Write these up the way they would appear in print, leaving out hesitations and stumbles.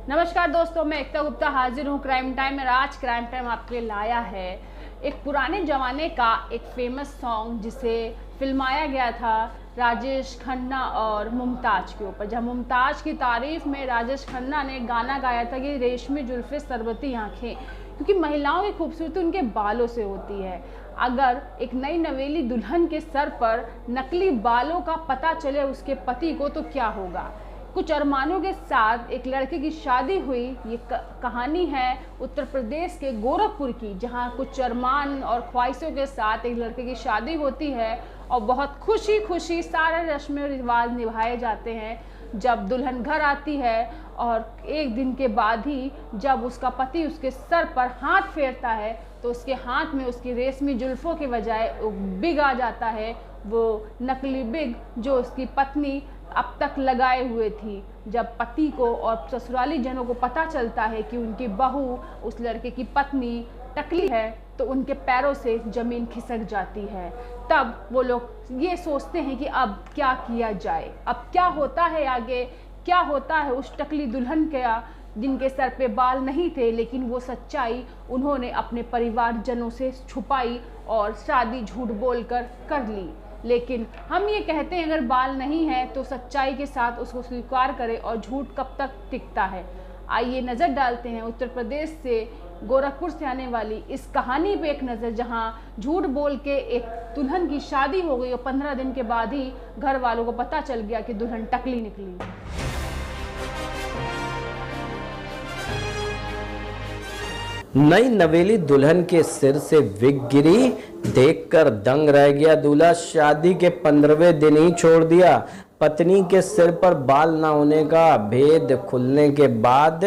नमस्कार दोस्तों, मैं एकता गुप्ता हाजिर हूँ क्राइम टाइम में। आज क्राइम टाइम आपके लिए लाया है एक पुराने ज़माने का एक फेमस सॉन्ग जिसे फिल्माया गया था राजेश खन्ना और मुमताज़ के ऊपर। जब मुमताज़ की तारीफ़ में राजेश खन्ना ने गाना गाया था कि रेशमी जुल्फ़े सरबती आँखें, क्योंकि महिलाओं की खूबसूरती उनके बालों से होती है। अगर एक नई नवेली दुल्हन के सर पर नकली बालों का पता चले उसके पति को तो क्या होगा। कुछ अरमानों के साथ एक लड़के की शादी हुई। ये कहानी है उत्तर प्रदेश के गोरखपुर की, जहाँ कुछ अरमान और ख्वाहिशों के साथ एक लड़के की शादी होती है और बहुत खुशी खुशी सारे रस्म व रिवाज निभाए जाते हैं। जब दुल्हन घर आती है और एक दिन के बाद ही जब उसका पति उसके सर पर हाथ फेरता है तो उसके हाथ में उसकी रेशमी जुल्फ़ों के बजाय बिग आ जाता है, वो नकली बिग जो उसकी पत्नी अब तक लगाए हुए थी। जब पति को और ससुराली जनों को पता चलता है कि उनकी बहू उस लड़के की पत्नी टकली है तो उनके पैरों से ज़मीन खिसक जाती है। तब वो लोग ये सोचते हैं कि अब क्या किया जाए, अब क्या होता है आगे, क्या होता है उस टकली दुल्हन का जिनके सर पे बाल नहीं थे, लेकिन वो सच्चाई उन्होंने अपने परिवारजनों से छुपाई और शादी झूठ बोलकर कर ली। लेकिन हम ये कहते हैं अगर बाल नहीं है तो सच्चाई के साथ उसको स्वीकार करें, और झूठ कब तक टिकता है। आइए नज़र डालते हैं उत्तर प्रदेश से गोरखपुर से आने वाली इस कहानी पे एक नज़र, जहां झूठ बोल के एक दुल्हन की शादी हो गई और 15 दिन के बाद ही घर वालों को पता चल गया कि दुल्हन टकली निकली। नई नवेली दुल्हन के सिर से विग गिरी, देखकर दंग रह गया दूल्हा। शादी के 15वें दिन ही छोड़ दिया। पत्नी के सिर पर बाल न होने का भेद खुलने के बाद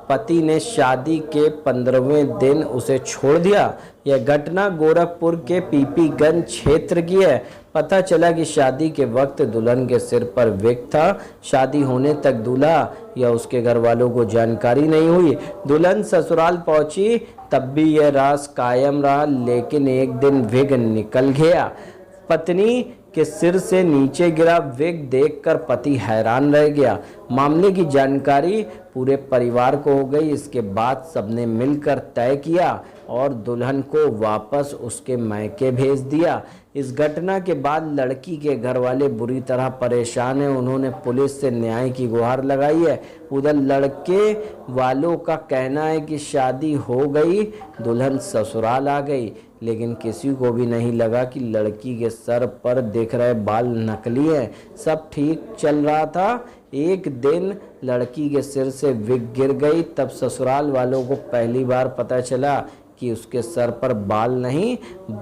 पति ने शादी के 15वें दिन उसे छोड़ दिया। यह घटना गोरखपुर के पीपीगंज क्षेत्र की है। पता चला कि शादी के वक्त दुल्हन के सिर पर विग था। शादी होने तक दूल्हा या उसके घर वालों को जानकारी नहीं हुई। दुल्हन ससुराल पहुंची तब भी यह राज कायम रहा, लेकिन एक दिन विग निकल गया। पत्नी के सिर से नीचे गिरा विग देखकर पति हैरान रह गया। मामले की जानकारी पूरे परिवार को हो गई। इसके बाद सबने मिलकर तय किया और दुल्हन को वापस उसके मायके भेज दिया। इस घटना के बाद लड़की के घर वाले बुरी तरह परेशान हैं। उन्होंने पुलिस से न्याय की गुहार लगाई है। उधर लड़के वालों का कहना है कि शादी हो गई, दुल्हन ससुराल आ गई, लेकिन किसी को भी नहीं लगा कि लड़की के सर पर दिख रहे बाल नकली हैं। सब ठीक चल रहा था। एक दिन लड़की के सिर से विग गिर गई, तब ससुराल वालों को पहली बार पता चला कि उसके सर पर बाल नहीं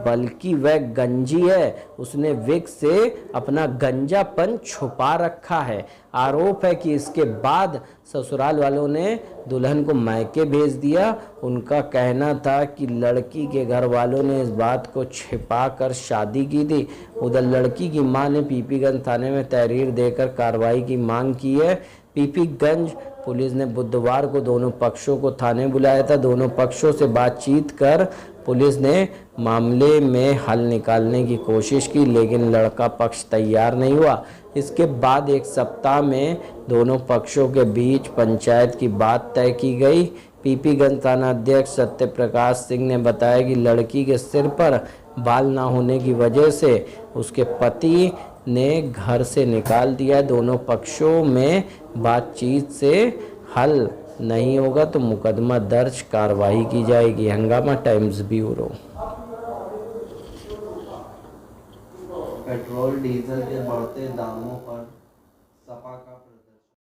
बल्कि वह गंजी है। उसने विग से अपना गंजापन छुपा रखा है। आरोप है कि इसके बाद ससुराल वालों ने दुल्हन को मायके भेज दिया। उनका कहना था कि लड़की के घर वालों ने इस बात को छिपा कर शादी की थी। उधर लड़की की मां ने पीपीगंज थाने में तहरीर देकर कार्रवाई की मांग की है। पीपीगंज पुलिस ने बुधवार को दोनों पक्षों को थाने बुलाया था। दोनों पक्षों से बातचीत कर पुलिस ने मामले में हल निकालने की कोशिश की, लेकिन लड़का पक्ष तैयार नहीं हुआ। इसके बाद एक सप्ताह में दोनों पक्षों के बीच पंचायत की बात तय की गई। पीपीगंज थाना अध्यक्ष सत्य प्रकाश सिंह ने बताया कि लड़की के सिर पर बाल ना होने की वजह से उसके पति ने घर से निकाल दिया। दोनों पक्षों में बातचीत से हल नहीं होगा तो मुकदमा दर्ज कार्रवाई की जाएगी। हंगामा टाइम्स ब्यूरो। पेट्रोल डीजल के बढ़ते दामों पर सपा का